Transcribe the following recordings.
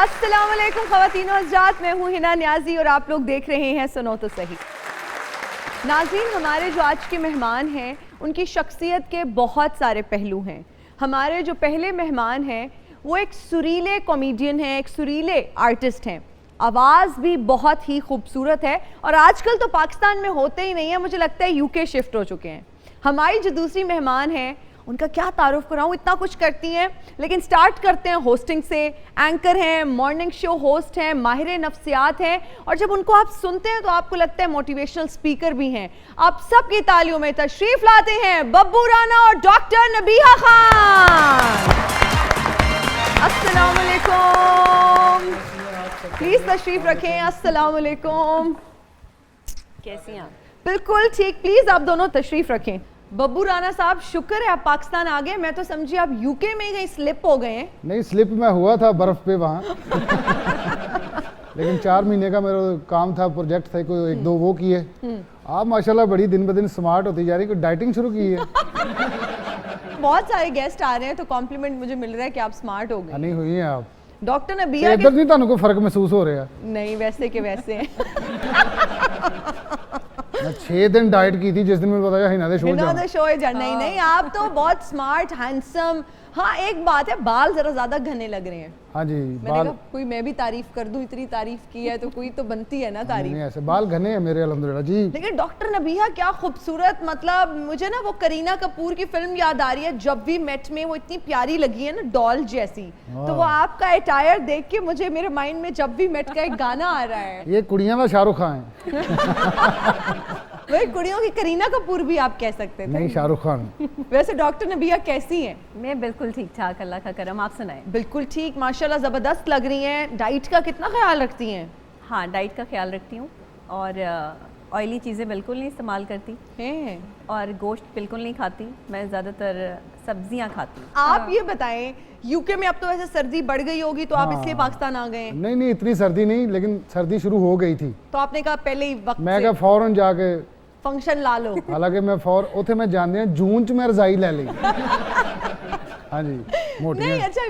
अस्सलाम वालेकुम ख़वातीन और हज़रात, मैं हूँ हिना न्याज़ी और आप लोग देख रहे हैं सुनो तो सही। नाज़रीन, हमारे जो आज के मेहमान हैं उनकी शख्सियत के बहुत सारे पहलू हैं। हमारे जो पहले मेहमान हैं वो एक सुरीले कॉमेडियन हैं, एक सुरीले आर्टिस्ट हैं। आवाज़ भी बहुत ही खूबसूरत है और आजकल तो पाकिस्तान में होते ही नहीं है, मुझे लगता है यूके शिफ्ट हो चुके हैं। हमारी जो दूसरी मेहमान हैं उनका क्या तारुफ कराऊँ, इतना कुछ करती हैं, लेकिन स्टार्ट करते हैं होस्टिंग से। एंकर हैं, मॉर्निंग शो होस्ट हैं, माहिर नफ्सियात हैं और जब उनको आप सुनते हैं तो आपको लगता है मोटिवेशनल स्पीकर भी हैं। आप सबकी तालियों में तशरीफ लाते हैं बब्बू राना और डॉक्टर नबीहा खान। अस्सलाम वालेकुम, प्लीज तशरीफ रखें। अस्सलाम वालेकुम, कैसी हैं आप? बिल्कुल ठीक, प्लीज आप दोनों तशरीफ रखें। बब्बू राना साहब, शुक्र है आप पाकिस्तान आ गए, मैं तो समझी आप यूके में ही कहीं स्लिप हो गए हैं। नहीं, स्लिप मैं हुआ था बर्फ पे वहाँ लेकिन 4 महीने का मेरा काम था, प्रोजेक्ट था, कोई 1-2 वो किए। आप माशाल्लाह बड़ी दिन ब दिन स्मार्ट होती जा रही, कोई डाइटिंग शुरू की है? बहुत सारे गेस्ट आ रहे हैं तो कॉम्प्लीमेंट मुझे मिल रहा है कि आप स्मार्ट हो गए। नहीं हुई हैं आप डॉक्टर नबीहा इधर नहीं, ਤੁਹਾਨੂੰ कोई फर्क महसूस हो रहा है? नहीं, वैसे के वैसे हैं। मैं 6 दिन डाइट की थी, जिस दिन मुझे बताया हिना दे शो जाना। नहीं नहीं, आप तो बहुत स्मार्ट हैंडसम। हाँ, एक बात है, बाल जरा ज्यादा घने लग रहे हैं। हाँ जी, मैंने कहा कोई मैं भी तारीफ कर दूं, इतनी तारीफ की है तो कोई तो बनती है ना तारीफ। नहीं, ऐसे बाल घने हैं मेरे अल्हम्दुलिल्लाह जी। लेकिन डॉक्टर नबीहा क्या खूबसूरत, मतलब मुझे ना वो करीना कपूर की फिल्म याद आ रही है, जब वी मेट में। वो इतनी प्यारी लगी है ना, डॉल जैसी। तो वो आपका अटायर देख के मुझे मेरे माइंड में जब वी मेट का एक गाना आ रहा है। ये कुड़ियां का शाहरुख खान है। वही कुड़ियों की करीना कपूर भी आप कह सकते थे। नहीं, शाहरुख खान। वैसे डॉक्टर नबीहा कैसी हैं? मैं बिल्कुल ठीक ठाक, अल्लाह का करम। आप सुनाएं? बिल्कुल ठीक, माशाल्लाह ज़बरदस्त लग रही हैं। डाइट का कितना ख्याल रखती हैं? हाँ, डाइट का ख्याल रखती हूँ और ऑयली चीज़ें बिल्कुल नहीं इस्तेमाल करती हैं और गोश्त बिल्कुल नहीं खाती। मैं ज़्यादातर सब्जियाँ खाती हूँ। आप ये बताएं, यूके में अब तो वैसे सर्दी बढ़ गई होगी तो आप इसलिए पाकिस्तान आ गए? नहीं नहीं, इतनी सर्दी नहीं, लेकिन सर्दी शुरू हो गई थी तो आपने कहा पहले ही वक्त मैं क्या फौरन जाके फंक्शन ला लो। हालांकि मैं उथे मैं जानते हैं जून च मैं रजाई ले ली। हाँ जी, मोटी नहीं, अच्छा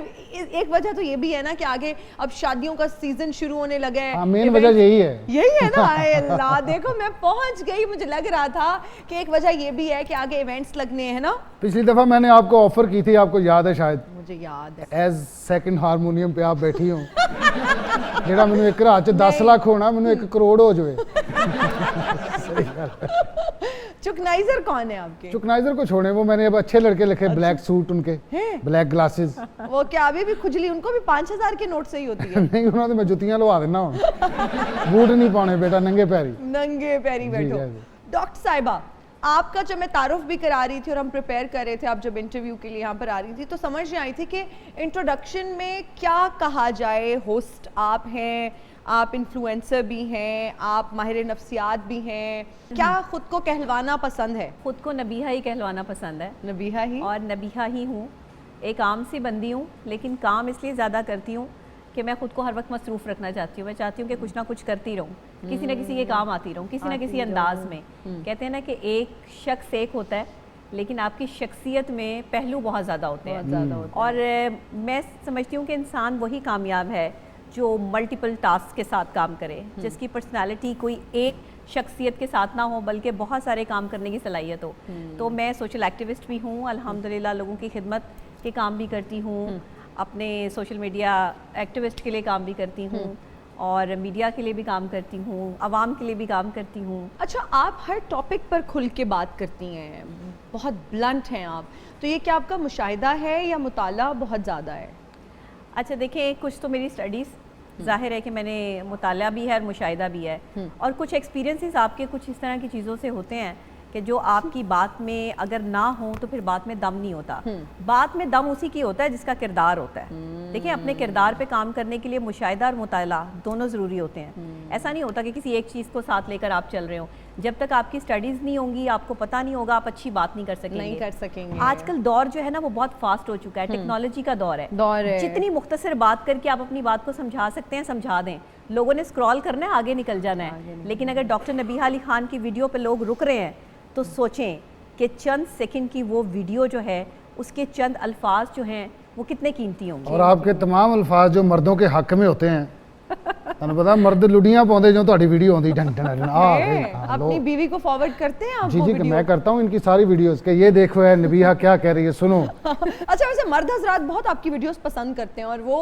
एक वजह तो ये भी है ना कि आगे अब शादियों का सीजन शुरू होने लगा है। हाँ, मेन वजह यही है ना। अल्लाह, देखो मैं पहुंच गई। मुझे लग रहा था कि एक वजह ये भी है कि आगे इवेंट्स लगने हैं ना। पिछली दफा मैंने आपको ऑफर की थी, आपको याद है शायद? मुझे याद है। एज सेकंड हारमोनियम पे आप बैठी हो। जेड़ा मैंने एक रात च 10 लाख होना, मैंने 1 करोड़ हो जाए। चुकनाइजर कौन है आपके? चुकनाइजर को छोड़े, वो मैंने अब अच्छे लड़के लिखे। ब्लैक सूट उनके, ब्लैक ग्लासेस। वो क्या अभी भी खुजली उनको भी 5000 के नोट से ही होती है? नहीं, उन्होंने मैं जुतियां लवा देना हूं। बूट नहीं पाने बेटा, नंगे पैरी। नंगे पैरी बैठो। डॉक्टर साहिबा, आपका जब मैं तारुफ भी करा रही थी और हम प्रिपेयर कर रहे थे, आप जब इंटरव्यू के लिए यहाँ पर आ रही थी तो समझ नहीं आई थी कि इंट्रोडक्शन में क्या कहा जाए। होस्ट आप हैं, आप इन्फ्लुएंसर भी हैं, आप माहिर नफ्सियात भी हैं। क्या खुद को कहलवाना पसंद है? खुद को नबीहा ही कहलवाना पसंद है। नबीहा ही? और नबीहा ही हूँ। एक आम सी बंदी हूँ, लेकिन काम इसलिए ज़्यादा करती हूँ कि मैं खुद को हर वक्त मसरूफ़ रखना चाहती हूँ। मैं चाहती हूँ कि कुछ ना कुछ करती रहूँ, किसी न किसी के काम आती रहूँ, किसी न किसी अंदाज में। कहते हैं ना कि एक शख्स एक होता है, लेकिन आपकी शख्सियत में पहलू बहुत ज़्यादा होते हैं। और मैं समझती हूँ कि इंसान वही कामयाब है जो मल्टीपल टास्क के साथ काम करे, जिसकी पर्सनालिटी कोई एक शख्सियत के साथ ना हो बल्कि बहुत सारे काम करने की सलाहियत हो। तो मैं सोशल एक्टिविस्ट भी हूँ, अल्हम्दुलिल्लाह लोगों की खिदमत के काम भी करती हूँ, अपने सोशल मीडिया एक्टिविस्ट के लिए काम भी करती हूँ और मीडिया के लिए भी काम करती हूँ, आवाम के लिए भी काम करती हूँ। अच्छा, आप हर टॉपिक पर खुल के बात करती हैं, बहुत ब्लंट हैं आप, तो ये क्या आपका मुशाहिदा है या मुताला बहुत ज़्यादा है? अच्छा देखिए, कुछ तो मेरी स्टडीज़, जाहिर है कि मैंने मुताला भी है और मुशाहिदा भी है, और कुछ एक्सपीरियंसेस आपके कुछ इस तरह की चीज़ों से होते हैं कि जो आपकी बात में अगर ना हो तो फिर बात में दम नहीं होता। बात में दम उसी की होता है जिसका किरदार होता है। देखिए, अपने किरदार पे काम करने के लिए मुशाहिदा और मुताला दोनों ज़रूरी होते हैं। ऐसा नहीं होता कि किसी एक चीज़ को साथ लेकर आप चल रहे हो। जब तक आपकी स्टडीज़ नहीं होंगी, आपको पता नहीं होगा, आप अच्छी बात नहीं कर सकेंगे। आजकल दौर जो है ना वो बहुत फास्ट हो चुका है, टेक्नोलॉजी का दौर है। जितनी मुख्तसर बात करके आप अपनी बात को समझा सकते हैं समझा दें। लोगों ने स्क्रॉल करना है, आगे निकल जाना है। लेकिन अगर डॉक्टर नबीहा अली खान की वीडियो पर लोग रुक रहे हैं तो सोचें कि चंद सेकंड की वो वीडियो जो है उसके चंद अल्फाज जो हैं वो कितने कीमती होंगे। और आपके तमाम अल्फाज जो मर्दों के हक में होते हैं, ਤੁਹਾਨੂੰ पता मर्द लुड़ियां पाਉਂਦੇ जो ਤੁਹਾਡੀ वीडियो आती ढंग ढंग अपनी बीवी को फॉरवर्ड करते हैं आप जी वो जी वीडियो? मैं करता हूँ इनकी सारी वीडियोस के, ये देखो है नबीहा क्या कह रही है सुनो। अच्छा, वैसे मर्द हजरात बहुत आपकी वीडियोस पसंद करते हैं और वो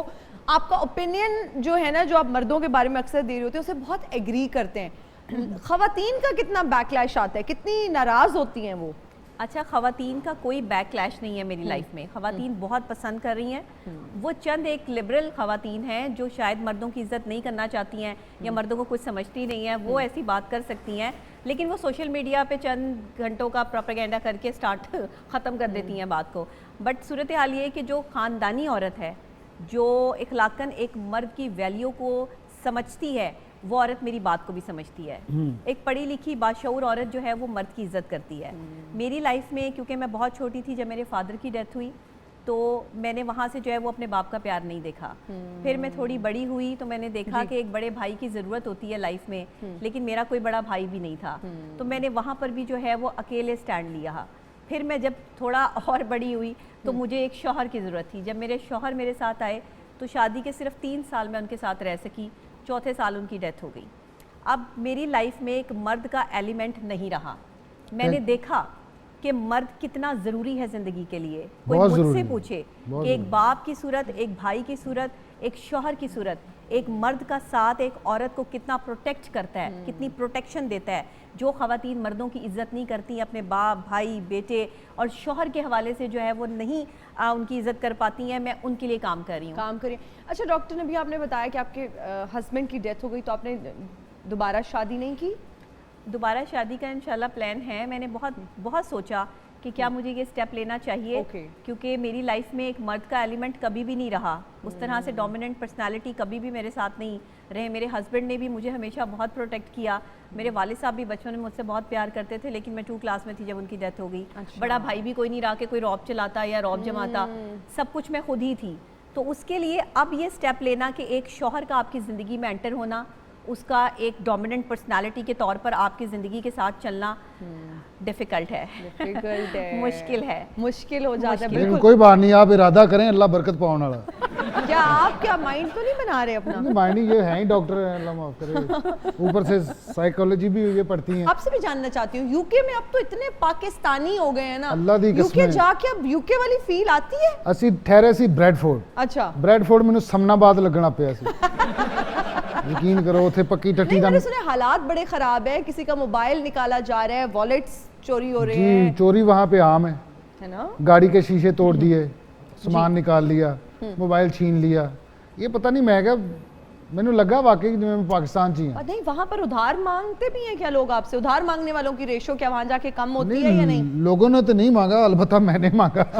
आपका ओपिनियन जो है ना, जो आप मर्दों के बारे में अक्सर दे रहे होते हैं, उसे बहुत एग्री करते हैं। खवातीन का कितना बैकलैश आता है, कितनी नाराज होती हैं वो? अच्छा, खवातीन का कोई बैकलैश नहीं है मेरी लाइफ में। खवातीन बहुत पसंद कर रही हैं। वो चंद एक लिबरल खवातीन हैं जो शायद मर्दों की इज्जत नहीं करना चाहती हैं या मर्दों को कुछ समझती नहीं है, वो ऐसी बात कर सकती हैं, लेकिन वो सोशल मीडिया पे चंद घंटों का प्रोपेगेंडा करके ख़त्म कर देती हैं बात को। बट सूरत हाल ये है कि जो ख़ानदानी औरत है, जो इखलाकन एक मर्द की वैल्यू को समझती है, वो औरत मेरी बात को भी समझती है। एक पढ़ी लिखी बाशऊर औरत जो है वो मर्द की इज्जत करती है। मेरी लाइफ में, क्योंकि मैं बहुत छोटी थी जब मेरे फादर की डेथ हुई, तो मैंने वहाँ से जो है वो अपने बाप का प्यार नहीं देखा। फिर मैं थोड़ी बड़ी हुई तो मैंने देखा कि एक बड़े भाई की ज़रूरत होती है लाइफ में, लेकिन मेरा कोई बड़ा भाई भी नहीं था, तो मैंने वहाँ पर भी जो है वो अकेले स्टैंड लिया। फिर मैं जब थोड़ा और बड़ी हुई तो मुझे एक शौहर की ज़रूरत थी। जब मेरे शौहर मेरे साथ आए तो शादी के सिर्फ 3 साल में उनके साथ रह सकी, चौथे साल उनकी डेथ हो गई। अब मेरी लाइफ में एक मर्द का एलिमेंट नहीं रहा। मैंने देखा कि मर्द कितना ज़रूरी है ज़िंदगी के लिए। कोई मुझसे पूछे कि एक बाप की सूरत, एक भाई की सूरत, एक शौहर की सूरत, एक मर्द का साथ एक औरत को कितना प्रोटेक्ट करता है, कितनी प्रोटेक्शन देता है। जो ख़वातीन मर्दों की इज़्ज़त नहीं करती, अपने बाप, भाई, बेटे और शौहर के हवाले से जो है वो नहीं उनकी इज़्ज़त कर पाती हैं, मैं उनके लिए काम कर रही हूँ। काम करिए। अच्छा डॉक्टर ने भी आपने बताया कि आपके हस्बैंड की डेथ हो गई, तो आपने दोबारा शादी नहीं की? दोबारा शादी का इंशाल्लाह प्लान है। मैंने बहुत सोचा कि क्या मुझे ये स्टेप लेना चाहिए, क्योंकि मेरी लाइफ में एक मर्द का एलिमेंट कभी भी नहीं रहा। उस तरह से डोमिनेंट पर्सनालिटी कभी भी मेरे साथ नहीं रहे। मेरे हस्बैंड ने भी मुझे हमेशा बहुत प्रोटेक्ट किया। मेरे वालिद साहब भी बचपन में मुझसे बहुत प्यार करते थे, लेकिन मैं 2 क्लास में थी जब उनकी डेथ हो गई। बड़ा भाई भी कोई नहीं रहा कि कोई रौब चलाता या रौब जमाता, सब कुछ मैं खुद ही थी। तो उसके लिए अब ये स्टेप लेना कि एक शौहर का आपकी ज़िंदगी में एंटर होना, उसका एक डोमिनेंट पर्सनालिटी के तौर पर आपकी ज़िंदगी के साथ चलना डिफ़िकल्ट है, मुश्किल हो जाता है। लेकिन कोई बात नहीं, आप इरादा करें, अल्लाह बरकत पाने वाला। क्या आप क्या माइंड तो नहीं बना रहे अपना? माइंड ये है ही डॉक्टर है, अल्लाह माफ करे, ऊपर से साइकोलॉजी भी ये पढ़ती हैं। आपसे भी जानना चाहती हूँ, यूके में अब तो इतने पाकिस्तानी हो गए हैं ना, अल्लाह दी कसम, यूके जाके अब यूके वाली फील आती है? ਅਸੀਂ ठहरे सी ब्रैडफोर्ड। अच्छा, ब्रैडफोर्ड ਮੈਨੂੰ ਸਮਨਾਬਾਦ ਲੱਗਣਾ ਪਿਆ ਸੀ। यकीन करो उथे पक्की टट्टी मैंने सुने हालात बड़े खराब है, किसी का मोबाइल निकाला जा रहा है, वॉलेट्स चोरी हो रहे हैं। जी, चोरी वहाँ पे आम है ना? गाड़ी के शीशे तोड़ दिए, सामान निकाल लिया, मोबाइल छीन लिया। ये पता नहीं, मैं क्या, मैंने लगा वाकई मैं पाकिस्तान ची नहीं, वहाँ पर उधार मांगते भी हैं क्या लोग आपसे? उधार मांगने वालों की रेशो क्या वहाँ जाके कम होती है या नहीं? लोगों ने तो नहीं मांगा, अलबत्ता मैंने मांगा।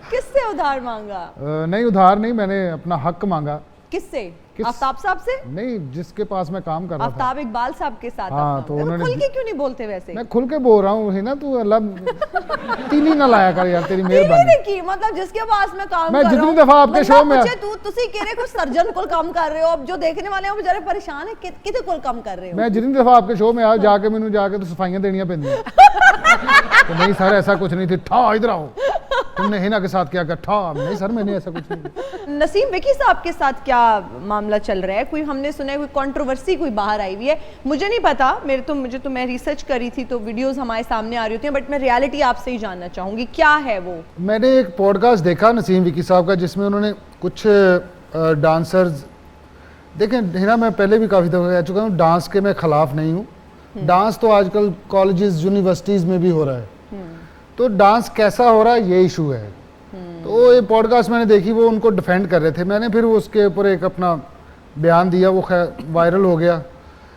किससे उधार मांगा? नहीं उधार नहीं, मैंने अपना हक मांगा। किससे? आफ्ताब साहब से? नहीं, जिसके पास मैं काम कर रहा था, आफ्ताब इकबाल साहब के साथ। हाँ, तो उन्होंने खुल के क्यों नहीं बोलते? वैसे मैं खुल के बोल रहा हूँ, है ना, तू अल्लाह तीली ना लाया कर यार, तेरी मेहरबानी की। मतलब जिसके पास मैं काम मैं कर जितनी दफा आपके शो में तुसी कहरे कुछ सर्जन को काम कर रहे हो, अब जो देखने वाले हैं वो बेचारे परेशान है, किते को काम कर रहे हो? मैं जितनी दफा आपके शो में आया जाके मैंने जाके तो सफाइयां देनियां पैंदियां। तो नहीं सर ऐसा कुछ नहीं थी, ठा इधर आओ, तुमने हिना के साथ क्या ठा, नहीं सर मैंने ऐसा कुछ नहीं किया। नसीम विकी साहब के साथ क्या मामला चल रहा है? कोई हमने सुना है कोई कंट्रोवर्सी कोई बाहर आई हुई है, मुझे नहीं पता, मुझे तो मैं रिसर्च करी थी तो वीडियोस हमारे सामने आ रही होती हैं, बट मैं रियलिटी आपसे ही जानना चाहूंगी, क्या है वो? मैंने एक पॉडकास्ट देखा नसीम विकी साहब का, जिसमें उन्होंने कुछ डांसर्स, देखें हिना, मैं पहले भी काफ़ी दफ़ा कह चुका हूँ, डांस के मैं ख़िलाफ़ नहीं हूँ। डांस तो आजकल कॉलेजेस यूनिवर्सिटीज़ में भी हो रहा है, तो डांस कैसा हो रहा है ये इशू है। तो ये पॉडकास्ट मैंने देखी, वो उनको डिफेंड कर रहे थे, मैंने फिर उसके ऊपर एक अपना बयान दिया, वो वायरल हो गया।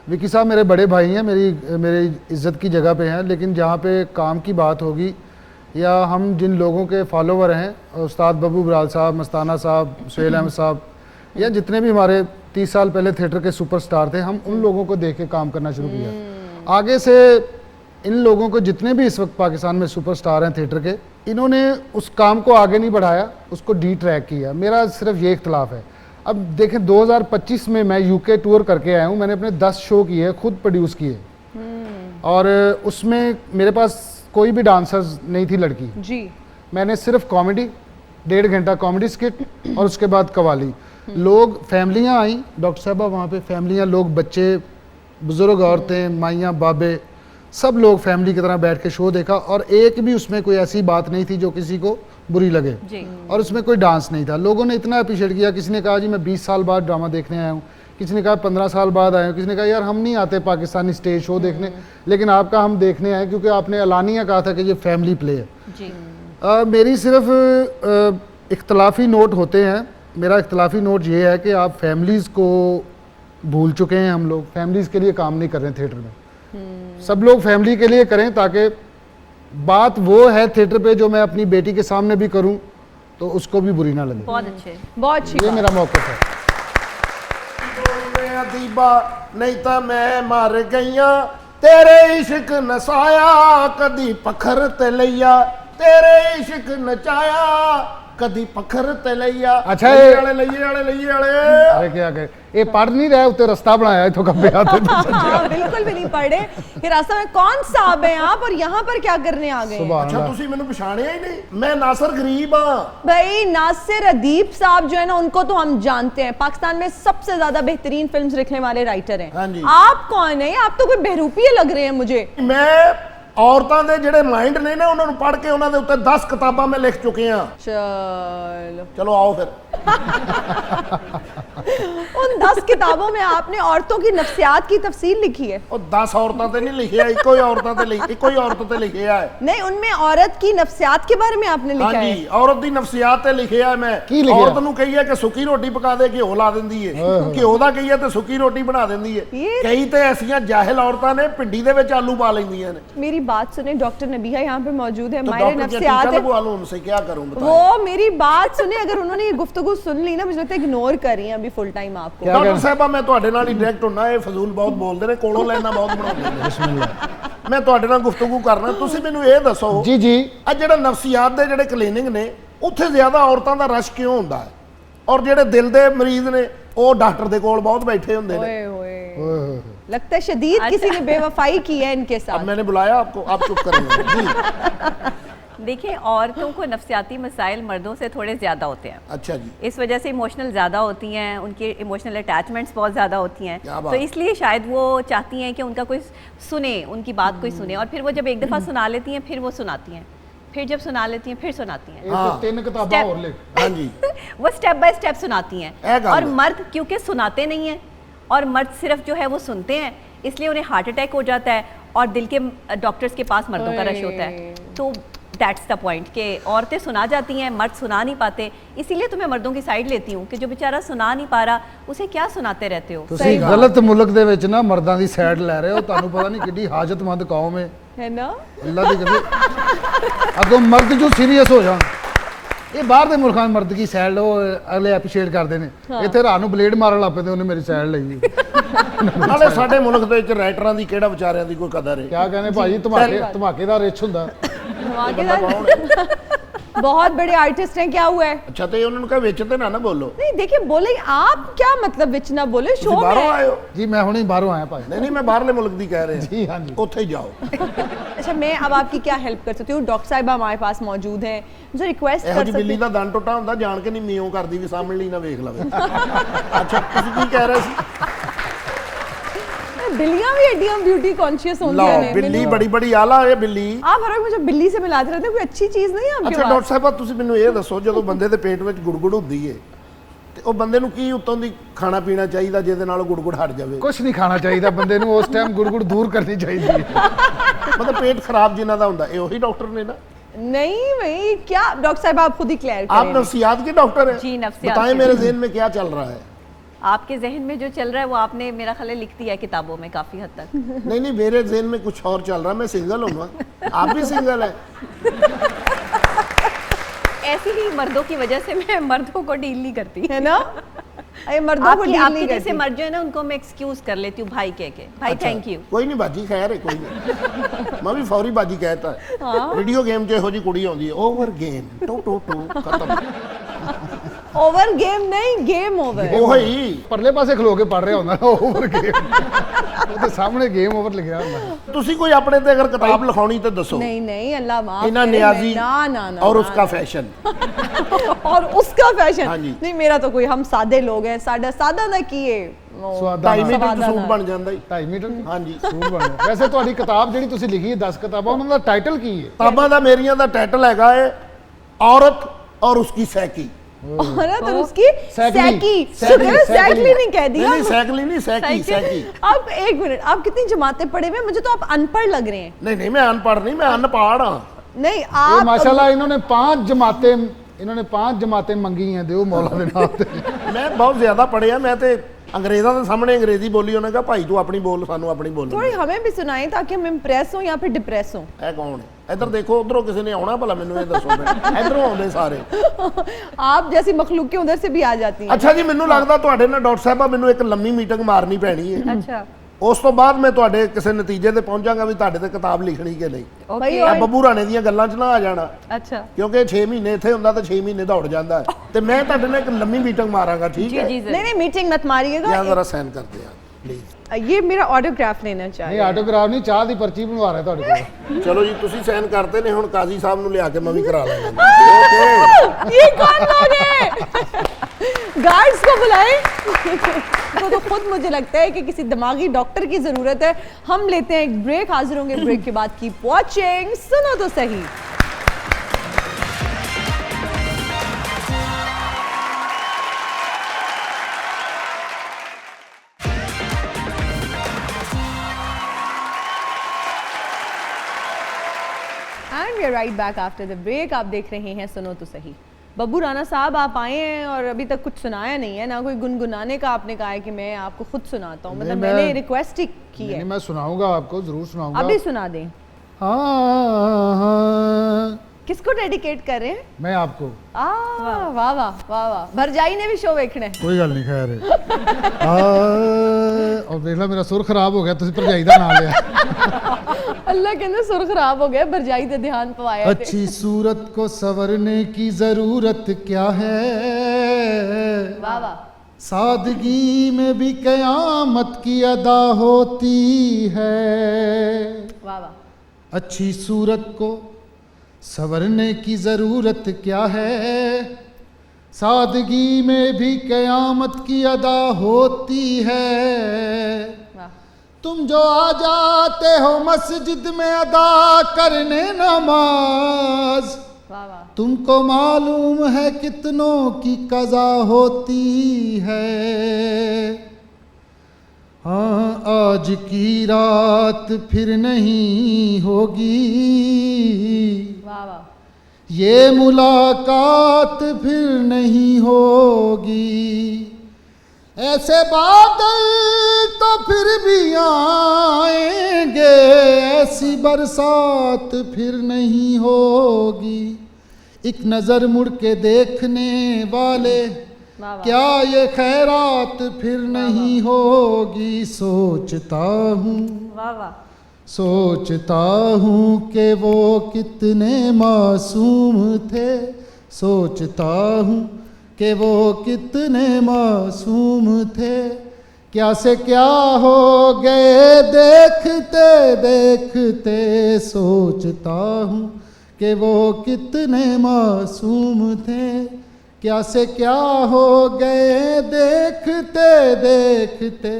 विकी साहब मेरे बड़े भाई हैं, मेरी इज़्ज़त की जगह पे हैं, लेकिन जहाँ पे काम की बात होगी या हम जिन लोगों के फॉलोवर हैं, उस्ताद बब्बू बराल साहब, मस्ताना साहब, सुहेल अहमद साहब, या जितने भी हमारे 30 साल पहले थिएटर के सुपरस्टार थे, हम उन लोगों को देख के काम करना शुरू किया। आगे से इन लोगों को, जितने भी इस वक्त पाकिस्तान में सुपरस्टार हैं थिएटर के, इन्होंने उस काम को आगे नहीं बढ़ाया, उसको डी ट्रैक किया। मेरा सिर्फ ये इख्तलाफ है। अब देखें 2025 में मैं यूके टूर करके आया हूँ, मैंने अपने 10 शो किए, खुद प्रोड्यूस किए, और उसमें मेरे पास कोई भी डांसर्स नहीं थी लड़की जी। मैंने सिर्फ कॉमेडी 1.5 घंटा कॉमेडी स्किट और उसके बाद कवाली। लोग फैमिलियां आई डॉक्टर साहबा वहाँ पे, फैमिलियां, लोग, बच्चे, बुजुर्ग, औरतें, माइयाँ, बाबे, सब लोग फैमिली की तरह बैठ के शो देखा और एक भी उसमें कोई ऐसी बात नहीं थी जो किसी को बुरी लगे जी। और उसमें कोई डांस नहीं था। लोगों ने इतना अप्रिशिएट किया। किसी ने कहा जी मैं 20 साल बाद ड्रामा देखने आया हूँ, किसी ने कहा 15 साल बाद आया हूँ, किसी ने कहा यार हम नहीं आते पाकिस्तानी स्टेज शो देखने, लेकिन आपका हम देखने आए क्योंकि आपने एलानिया कहा था कि ये फैमिली प्ले है। जी। मेरी सिर्फ इख्तलाफी नोट होते हैं। मेरा इख्तलाफी नोट ये है कि आप फैमिलीज़ को भूल चुके हैं। हम लोग फैमिलीज़ के लिए काम नहीं कर रहे हैं थिएटर में। सब लोग फैमिली के लिए करें, ताकि बात वो है थिएटर पे जो मैं अपनी बेटी के सामने भी करूं तो उसको भी बुरी ना लगे। बहुत अच्छे, बहुत अच्छी ये बात। मेरा मौक़िफ़ है। अदीबा नहीं तो मैं मर गईया, तेरे इश्क नसाया कदी पखर ते लैया, तेरे इश्क नचाया कदी पखर ते लैया। अच्छा, लइये ये- वाले लइये वाले लइये वाले। अरे क्या कहे, ये पढ़ नहीं रहे उत्ते रास्ता बनाया है तो कब्बे आते थे। हाँ, बिल्कुल भी नहीं पढ़े। हिरासत में कौन साहब हैं आप और यहाँ पर क्या करने आ गए हैं? सुभान अच्छा अल्लाह। तुसी मैनू पछाणिया ही नहीं, मैं नासर गरीब हाँ। भाई नासिर अदीब साहब जो है ना, उनको तो हम जानते हैं, पाकिस्तान में सबसे ज्यादा बेहतरीन फिल्म्स लिखने वाले राइटर हैं। हाँ जी। आप कौन है? आप तो कोई बहरूपीय लग रहे हैं मुझे। मैं औरतां दे ਜਿਹੜੇ माइंड ने ना उन्होंने पढ़ के उन्होंने उत्ते 10 किताबां मैं लिख चुके हैं। चलो, चलो आओ फिर। उन 10 किताबों में आपने औरतों की नफ्सियात की तफसील लिखी है? ਉਹ 10 ਔਰਤਾਂ ਤੇ ਨਹੀਂ ਲਿਖਿਆ, ਇੱਕੋ ਹੀ ਔਰਤਾਂ ਤੇ ਇੱਕੋ ਹੀ ਔਰਤ ਤੇ ਲਿਖਿਆ ਹੈ। नहीं, उनमें औरत की नफ्सियात के बारे में आपने लिखा है। ਹਾਂਜੀ ਔਰਤ ਦੀ ਨਫਸੀਆਤ ਤੇ ਲਿਖਿਆ ਹੈ ਮੈਂ। ਕੀ ਲਿਖਿਆ? ਔਰਤ ਨੂੰ ਕਹੀਏ ਕਿ ਸੁੱਕੀ ਰੋਟੀ ਪਕਾ ਦੇ, ਘਿਓ ਲਾ ਦਿੰਦੀ ਏ। ਘਿਓ ਦਾ ਕਹੀਏ ਤੇ ਸੁੱਕੀ ਰੋਟੀ ਬਣਾ ਦਿੰਦੀ ਏ। ਇਹ- ਕਈ ਤੇ ਐਸੀਆਂ ਜਾਹਿਲ ਔਰਤਾਂ ਨੇ ਭਿੰਡੀ ਦੇ ਵਿੱਚ ਆਲੂ ਪਾ ਲੈਂਦੀਆਂ ਨੇ। मेरी बात सुने, डॉक्टर नबीहा यहाँ पे मौजूद है, तो माहिर डॉक्टर क्या नफ्सियात टीका है। लगवा लो उनसे, क्या करूं बताएं। वो मेरी बात सुने, अगर उन्होंने ये गुफ्तगू सुन ली ना, मुझे लगता है इग्नोर कर रही हैं अभी फुल टाइम आपको। क्या ਡਾਕਟਰ कहना? ਸਾਹਿਬਾ ਮੈਂ ਤੁਹਾਡੇ ਨਾਲ ਹੀ ਡਾਇਰੈਕਟ ਹੁੰਨਾ, ਇਹ ਫਜ਼ੂਲ ਬਹੁਤ ਬੋਲਦੇ ਨੇ, ਕੋਲੋਂ ਲੈਣਾ ਬਹੁਤ ਬਣਾਉਂਦੇ ਨੇ। बिस्मिल्लाह। ਮੈਂ ਤੁਹਾਡੇ ਨਾਲ ਗੁਫ਼ਤਗੂ ਕਰਨਾ, ਤੁਸੀਂ ਮੈਨੂੰ ਇਹ ਦੱਸੋ जी जी। ਆ ਜਿਹੜਾ ਨਫਸੀਆਤ ਦੇ ਜਿਹੜੇ ਕਲੀਨਿਕ ਨੇ ਉੱਥੇ ਜ਼ਿਆਦਾ ਔਰਤਾਂ ਦਾ ਰਸ਼ ਕਿਉਂ ਹੁੰਦਾ ਹੈ, ਔਰ ਜਿਹੜੇ ਦਿਲ ਦੇ ਮਰੀਜ਼ ਨੇ ਉਹ ਡਾਕਟਰ ਦੇ ਕੋਲ ਬਹੁਤ ਬੈਠੇ ਹੁੰਦੇ ਨੇ। ओए ओए, ओए होए होए। लगता है शदीद किसी ने बेवफाई की है इनके अब साथ। मैंने बुलाया आपको, आप चुप करेंगे जी। देखिए, औरतों को नफ्सियाती मसाइल मर्दों से थोड़े ज़्यादा होते हैं। अच्छा जी। इस वजह से इमोशनल ज़्यादा होती हैं, उनकी इमोशनल अटैचमेंट्स बहुत ज़्यादा होती हैं, क्या बात। तो इसलिए शायद वो चाहती हैं कि उनका कोई सुने, उनकी बात कोई सुने, और फिर वो जब एक दफ़ा सुना लेती हैं फिर वो सुनाती हैं, फिर जब सुना लेती हैं फिर सुनाती हैं। ये तो 3 किताबा और लिख। हाँ जी। वो स्टेप बाय स्टेप सुनाती ए हैं। गल और है। मर्द क्योंकि सुनाते नहीं हैं, और मर्द सिर्फ जो है वो सुनते हैं, इसलिए उन्हें हार्ट अटैक हो जाता है और दिल के डॉक्टर्स के पास मर्दों का रश होता है। तो दैट्स द पॉइंट कि औरतें सुना जाती हैं, मर्द सुना नहीं पाते। इसीलिए तो मैं मर्दों की साइड लेती हूँ कि जो बेचारा सुना नहीं पा रहा, उसे क्या सुनाते रहते हो। ਤੁਸੀਂ ਗਲਤ ਮੁਲਕ ਦੇ ਵਿੱਚ ਨਾ ਮਰਦਾਂ ਦੀ ਸਾਈਡ ਲੈ ਰਹੇ ਹੋ। ਤੁਹਾਨੂੰ ਪਤਾ ਨਹੀਂ ਕਿੱਡੀ ਹਾਜਤਮੰਦ ਕੌਮ ਹੈ। है ना? ਅੱਲਾ ਦੀ ਕਸਮ, ਅੱਗੋਂ ਮਰਦ ਜੋ ਸੀਰੀਅਸ ਹੋ ਜਾਣ। ਇਹ ਬਾਹਰ ਦੇ ਮੁਲਕਾਂ ਦੇ ਮਰਦ ਕੀ ਸਾਈਡ ਲਓ, ਅਗਲੇ ਐਪਰੀਸ਼ੀਏਟ ਕਰਦੇ ਨੇ। ਇੱਥੇ ਰਾਤ ਨੂੰ ਬਲੇਡ ਮਾਰਨ ਲੱਗ ਪੈਂਦੇ, ਉਹਨੇ ਮੇਰੀ ਸਾਈਡ ਲਈ। ਨਾਲੇ ਸਾਡੇ ਮੁਲਕ ਦੇ ਵਿੱਚ ਰਾਈਟਰਾਂ ਦੀ ਕਿਹੜਾ ਵਿਚਾਰਿਆਂ ਦੀ ਕੋਈ ਕਦਰ ਹੈ। ਕਿਆ ਕਹਿੰਦੇ ਭਾਜੀ, ਧਮਾਕੇਦਾਰ ਰਿਚ ਹੁੰਦਾ। धमाकेदार। बहुत बड़े आर्टिस्ट हैं, क्या हुआ है? ਅੱਛਾ ਤੇ ਉਹਨਾਂ ਨੂੰ ਕਹੇ ਵਿੱਚ ਤੇ ਨਾ ਬੋਲੋ। नहीं देखिए, बोले आप क्या मतलब विच ना बोले, शो ਤੁਸੀਂ ਬਾਹਰੋਂ में। ਆਏ ਹੋ? ਜੀ ਮੈਂ ਹੁਣੇ ਬਾਹਰੋਂ ਆਇਆ ਭਾਜੀ। ਨਹੀਂ ਨਹੀਂ ਮੈਂ ਬਾਹਰਲੇ ਮੁਲਕ ਦੀ ਕਹਿ ਰਿਹਾ। ਜੀ ਹਾਂਜੀ। ਉੱਥੇ ਹੀ ਜਾਓ। अच्छा, मैं अब आपकी क्या हेल्प कर सकती हूँ? डॉक्टर साहिबा हमारे पास मौजूद हैं, मुझे रिक्वेस्ट ਇਹੋ कर ਜਿਹੀ सकती ਬਿੱਲੀ ਦਾ ਦੰਦ ਟੁੱਟਾ ਹੁੰਦਾ, ਜਾਣ ਕੇ ਨਹੀਂ ਮੀਓਂ ਕਰਦੀ ਵੀ ਸਾਹਮਣੇ ਲਈ ਨਾ ਵੇਖ ਲਵੇ। ਅੱਛਾ ਤੁਸੀਂ ਕੀ ਕਹਿ ਰਹੇ ਸੀ? बिल्लियां भी एडियम ब्यूटी कॉन्शियस होती ਲਓ हैं। ਬਿੱਲੀ ਬੜੀ ਬੜੀ ਆਲਾ ਹੈ ਬਿੱਲੀ। आप हर वक्त मुझे बिल्ली से मिलाते रहते हैं, कोई अच्छी चीज नहीं है आपके ਅੱਛਾ ਡਾਕਟਰ पास? ਸਾਹਿਬਾ ਤੁਸੀਂ ਮੈਨੂੰ ਇਹ ਦੱਸੋ, ਜਦੋਂ ਬੰਦੇ ਦੇ ਪੇਟ ਵਿੱਚ ਗੁੜਗੁੜ ਹੁੰਦੀ ਏ ਤੇ ਉਹ ਬੰਦੇ ਨੂੰ ਕੀ ਉੱਤੋਂ ਦੀ ਖਾਣਾ ਪੀਣਾ ਚਾਹੀਦਾ ਜਿਹਦੇ ਨਾਲ ਉਹ ਗੁੜਗੁੜ ਹਟ ਜਾਵੇ? ਕੁਝ ਨਹੀਂ ਖਾਣਾ ਚਾਹੀਦਾ ਬੰਦੇ ਨੂੰ, ਉਸ ਟਾਈਮ ਗੁੜਗੁੜ ਦੂਰ ਕਰਨੀ ਚਾਹੀਦੀ ਹੈ। मतलब पेट खराब जिन्ना दा हुंदा, ये वही डॉक्टर ने ना। नहीं भाई, क्या डॉक्टर साहब आप खुद ही क्लियर आप करें। नफ्सियात के डॉक्टर हैं। जी, नफ्सियात बताएं के। मेरे ज़हन में क्या चल रहा है। आपके जहन में जो चल रहा है वो आपने मेरा ख्याल है लिख दिया है किताबों में काफ़ी हद तक। नहीं नहीं मेरे ज़हन में कुछ और चल रहा है। मैं सिंगल हूँ ना, आप भी सिंगल है। ऐसी ही मर्दों की वजह से मैं मर्दों को डील नहीं करती। है ना? ये मर्दों को डील आपके नहीं जैसे करती। मर्द जो है ना, उनको मैं एक्सक्यूज कर लेती हूँ भाई कह के, भाई अच्छा, थैंक यू। कोई नहीं बाजी, खैर है कोई नहीं। मैं भी फौरी बाजी कहता है। वीडियो गेम जो हो जी कुड़ी आती है, ओवर गेम टू टू टू खत्म। ओवर गेम नहीं, गेम ओवर। ਉਹੀ परले पासे खलो के पढ़ रहा होंदा ओवर गेम वो तो सामने गेम ओवर लिखा होंदा। ਤੁਸੀਂ ਕੋਈ ਆਪਣੇ ਤੇ ਅਗਰ ਕਿਤਾਬ ਲਿਖਾਉਣੀ ਤਾਂ ਦੱਸੋ। नहीं नहीं, अल्लाह माफ इना करे, नियाजी ना ना ना और ना, उसका ना। फैशन। और उसका फैशन हाँ जी। नहीं, मेरा तो कोई, हम सादे लोग हैं, सादा सादा ना किए स्वादा 2.5 ਮੀਟਰ ਸਵਾਦਾਂ ਸੂਟ ਨਾਲ। ਬਣ ਜਾਂਦਾ ਜੀ। 2.5 मीटर ਹਾਂਜੀ सूट बन गया। वैसे ਤੁਹਾਡੀ किताब ਜਿਹੜੀ ਤੁਸੀਂ ਲਿਖੀ ਹੈ 10 ਕਿਤਾਬਾਂ ਉਹਨਾਂ ਦਾ ਟਾਈਟਲ ਕੀ ਹੈ? ਕਿਤਾਬਾਂ ਦਾ ਮੇਰੀਆਂ ਦਾ ਟਾਈਟਲ ਹੈਗਾ ਏ औरत और उसकी सैकी। औरत और उसकी सैकली। सैकी, सैकली, शुक्र है सैकली। सैकली नहीं कह दिया। नहीं सैकली नहीं सैकी सैकी। आप एक मिनट, आप कितनी जमातें पढ़े हुए हैं? मुझे तो आप अनपढ़ लग रहे हैं। नहीं नहीं मैं अनपढ़ नहीं, मैं अनपढ़ हाँ। नहीं ये आप माशाल्लाह इन्होंने 5 जमातें मंगी हैं दिओ मौला दे नाम ते। मैं बहुत ज्यादा पढ़िया। मैं तो अंग्रेज़ों के सामने अंग्रेजी बोली, उन्होंने कहा भाई तू अपनी बोल, सानू अपनी बोल। थोड़ी हमें भी सुनाएं ताकि हम इम्प्रेस हो या फिर डिप्रेस हो। है कौन है? इधर देखो, उधरों किसी ने आना भला मैनू ये दसो। इधरों आउंदे सारे। आप जैसी मखलूक के उधर से भी आ जाती हैं। अच्छा जी, मैनू लगदा तुहाडे नाल डॉक्टर साहबा मैनू एक लंबी मीटिंग मारनी पैनी है। अच्छा उस तो बाद मैं तुहाडे किसी नतीजे ते पहुंचांगा भी तुहाडे ते किताब लिखनी कि नहीं। भाई ओके ਇਹ ਬੱਬੂ ਰਾਣੇ ਦੀਆਂ ਗੱਲਾਂ 'ਚ ਨਾ ਆ ਜਾਣਾ, अच्छा ਕਿਉਂਕਿ 6 ਮਹੀਨੇ ਇੱਥੇ ਹੁੰਦਾ ਤਾਂ 6 ਮਹੀਨੇ ਦੌੜ ਜਾਂਦਾ ਹੈ। ਤੇ ਮੈਂ ਤੁਹਾਡੇ ਨਾਲ ਇੱਕ ਲੰਮੀ ਮੀਟਿੰਗ ਮਾਰਾਂਗਾ, ਠੀਕ जी ਹੈ? जी नहीं नहीं, मीटिंग मत मारिएगा। ਜਾਂ ਜ਼ਰਾ ਸਾਈਨ ਕਰਦੇ ਆ ਪਲੀਜ਼। ये मेरा ऑटोग्राफ लेना नहीं चाहिए। ऑटोग्राफ नहीं, चाह दी पर्ची बनवा रहा है ਤੁਹਾਡੇ ਕੋਲ। ਚਲੋ ਜੀ, ਤੁਸੀਂ ਸਾਈਨ ਕਰਤੇ ਨੇ, ਹੁਣ ਕਾਜ਼ੀ ਸਾਹਿਬ ਨੂੰ ਲਿਆ ਕੇ ਮੈਂ ਵੀ ਕਰਾ ਲੈਣਾ। ਓਕੇ ये कौन लोग हैं? गार्ड्स को बुलाएं। तो खुद मुझे लगता है कि किसी दिमागी डॉक्टर की जरूरत है। हम लेते हैं एक ब्रेक, हाजिर होंगे ब्रेक के बाद। कीप वॉचिंग, सुनो तो सही। And we are right back after the break. आप देख रहे हैं सुनो तो सही। बब्बू राणा साहब, आप आए हैं और अभी तक कुछ सुनाया नहीं है, ना कोई गुनगुनाने का आपने कहा है कि मैं आपको खुद सुनाता हूँ। मतलब नहीं, मैंने रिक्वेस्ट ही की है। नहीं, मैं सुनाऊंगा आपको, जरूर सुनाऊंगा। अभी सुना दें। हाँ, किसको डेडिकेट कर रहे हैं? मैं आपको। वाह वाह वाह वाह। भरजाई ने भी शो देखना है। कोई गल नहीं, खैर। और देख ला मेरा सुर खराब हो गया, तुसी भरजाई दा नाम लिया। अल्लाह कहने सुर खराब हो गया, भरजाई ते ध्यान पवाया थे। अच्छी सूरत को संवरने की जरूरत क्या है, वाह वाह। सादगी में भी कयामत की अदा होती है। वाह वाह। अच्छी सूरत को संवरने की ज़रूरत क्या है, सादगी में भी क़यामत की अदा होती है। वाह। तुम जो आ जाते हो मस्जिद में अदा करने नमाज, वाह वाह। तुमको मालूम है कितनों की कज़ा होती है। हाँ, आज की रात फिर नहीं होगी, वाह वाह। ये मुलाकात फिर नहीं होगी। ऐसे बादल तो फिर भी आएंगे, ऐसी बरसात फिर नहीं होगी। एक नज़र मुड़ के देखने वाले, वाह वाह। क्या ये खैरात फिर नहीं होगी। सोचता हूँ, वाह वाह। सोचता हूँ कि वो कितने मासूम थे, सोचता हूँ कि वो कितने मासूम थे। क्या से क्या हो गए देखते देखते, सोचता हूँ कि वो कितने मासूम थे। क्या से क्या हो गए देखते देखते,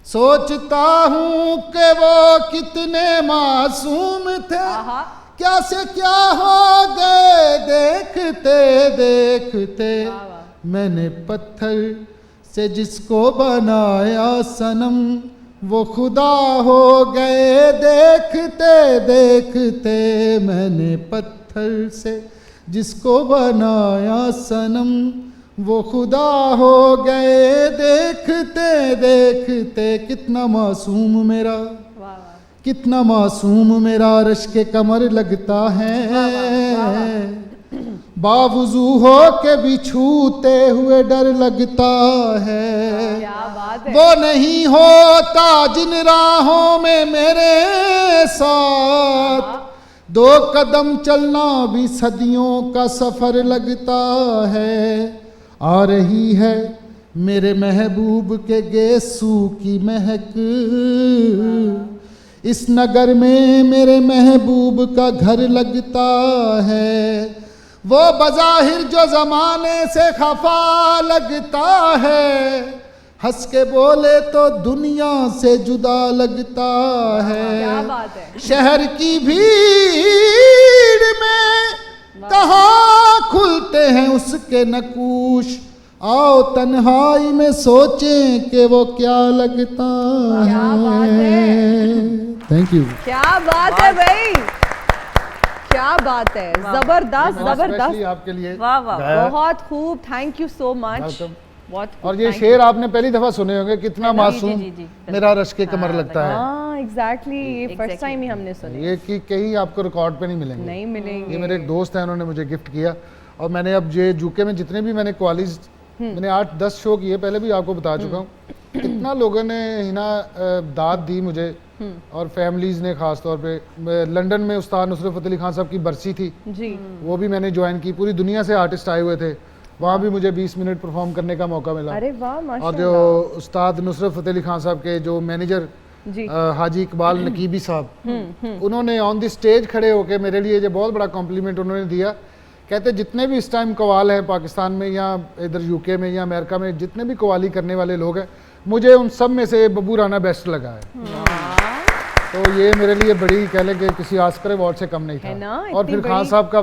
सोचता हूँ कि वो कितने मासूम थे। आहा। क्या से क्या हो गए देखते देखते। वाह वाह। मैंने पत्थर से जिसको बनाया सनम, वो खुदा हो गए देखते देखते। मैंने पत्थर से जिसको बनाया सनम, वो खुदा हो गए देखते देखते। कितना मासूम मेरा, वाह वाह। कितना मासूम मेरा रश्क कमर लगता है। बावजू हो के भी छूते हुए डर लगता है। क्या बात है। वो नहीं होता जिन राहों में मेरे साथ, दो कदम चलना भी सदियों का सफर लगता है। आ रही है मेरे महबूब के गेसू की महक, इस नगर में मेरे महबूब का घर लगता है, वो बज़ाहिर जो ज़माने से खफा लगता है, हंस के बोले तो दुनिया से जुदा लगता है। क्या बात है। शहर की भीड़ में कहाँ खुलते हैं उसके नकूश, आओ तन्हाई में सोचें कि वो क्या लगता क्या बात है। Thank you. क्या बात है भाई, क्या बात है, जबरदस्त जबरदस्त, आपके लिए वाह वाह गाया। बहुत खूब, thank you so much. Welcome। बहुत खूब, और ये thank शेर आपने पहली दफा सुने होंगे, कितना जी, मासूम जी, जी, मेरा रश के कमर हाँ, लगता है। हाँ एग्जैक्टली, ये फर्स्ट Exactly। टाइम ही हमने सुने। ये कि कहीं आपको रिकॉर्ड पे नहीं मिलेंगे। नहीं मिलेंगे। ये मेरे एक दोस्त हैं, उन्होंने मुझे गिफ्ट किया, और मैंने अब ये यूके में जितने भी मैंने कॉलेज, मैंने 8-10 शो किए, पहले भी आपको बता चुका हूँ। कितना लोगों ने हिना दाद दी मुझे, और फैमिलीज ने खास तौर पे। लंदन में उस्ताद नुसरत फ़तेह अली खान साहब की बरसी थी, जी, वो भी मैंने ज्वाइन की। पूरी दुनिया से आर्टिस्ट आए हुए थे, वहाँ भी मुझे 20 मिनट परफॉर्म करने का मौका मिला। अरे वाह और माशाल्लाह। जो उस्ताद नुसरत फ़तेह अली खान साहब के जो मैनेजर जी, हाजी इकबाल नकीबी साहब, उन्होंने ऑन द स्टेज खड़े होके मेरे लिए ये बहुत बड़ा कॉम्प्लीमेंट उन्होंने दिया। कहते जितने भी इस टाइम कवाल हैं पाकिस्तान में या इधर यूके में या अमेरिका में, जितने भी कवाली करने वाले लोग हैं, मुझे उन सब में से बब्बू राना बेस्ट लगा है। तो ये मेरे लिए बड़ी, कह लें कि किसी ऑस्कर अवार्ड से कम नहीं है ना, था। और इतनी फिर खान बड़ी- साहब का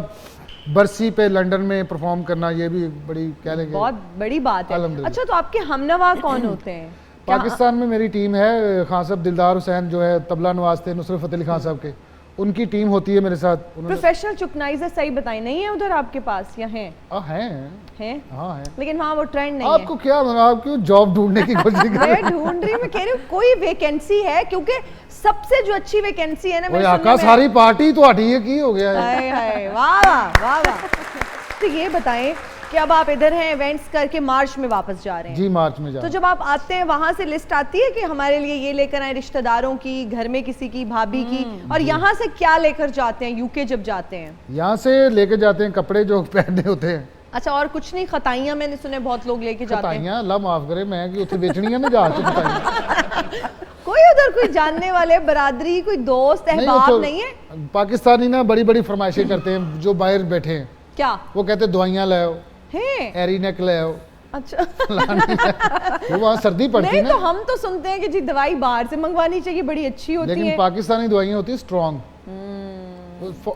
बरसी पे लंदन में परफॉर्म करना, ये भी बड़ी, कह लेंगे बहुत बड़ी बात है। अल्हम्दुलिल्लाह। अच्छा, तो आपके हमनवा कौन होते हैं? क्या- पाकिस्तान में मेरी टीम है, खान साहब दिलदार हुसैन जो है तबला नवाज थे नुसरत फ़तेह अली खान साहब के, उनकी टीम होती है मेरे साथ। उन्होंने प्रोफेशनल चुकनाइजर सही बताई नहीं है उधर आपके पास, या हैं? हैं, हैं? हाँ हैं। लेकिन वहाँ वो ट्रेंड नहीं आपको क्या, आप क्यों जॉब ढूंढने की कोशिश कर रहे है। मैं ढूंढ रही हूँ, मैं कह रही हूँ कोई वैकेंसी है, क्योंकि सबसे जो अच्छी वैकेंसी है ना, हो? मेरे आका सुनने में- सारी पार्टी तो हटी है, की हो गया है। हाय हाय, वाह वाह वाह वाह। तो ये बताएं कि अब आप इधर हैं, इवेंट्स करके मार्च में वापस जा रहे हैं। जी मार्च में जा तो जब आप आते हैं वहां से लिस्ट आती है कि हमारे लिए ये लेकर आए, रिश्तेदारों की, घर में किसी की, भाभी की, और यहाँ से क्या लेकर जाते हैं यूके जब जाते हैं? यहाँ से लेके जाते हैं कपड़े जो पहनने होते हैं। अच्छा, और कुछ नहीं? खताइयाँ मैंने सुने बहुत लोग लेके जाते हैं। खताइयाँ अल्लाह माफ करे, मैं कि उसे बेचनी है ना जहाज से खताइयाँ। कोई उधर कोई जानने वाले, बरादरी, कोई दोस्त, अहबाब नहीं है? पाकिस्तानी ना बड़ी बड़ी फरमाइशें करते हैं जो बाहर बैठे हैं। क्या वो कहते हैं दवाइयाँ ले आओ, है? एरीनेक ले आओ। अच्छा। वो वहाँ सर्दी पड़ती नहीं है तो ना, हम तो सुनते हैं कि जी दवाई बाहर से मंगवानी चाहिए, बड़ी अच्छी होती लेकिन है। पाकिस्तानी दवाइयाँ होती है स्ट्रॉन्ग।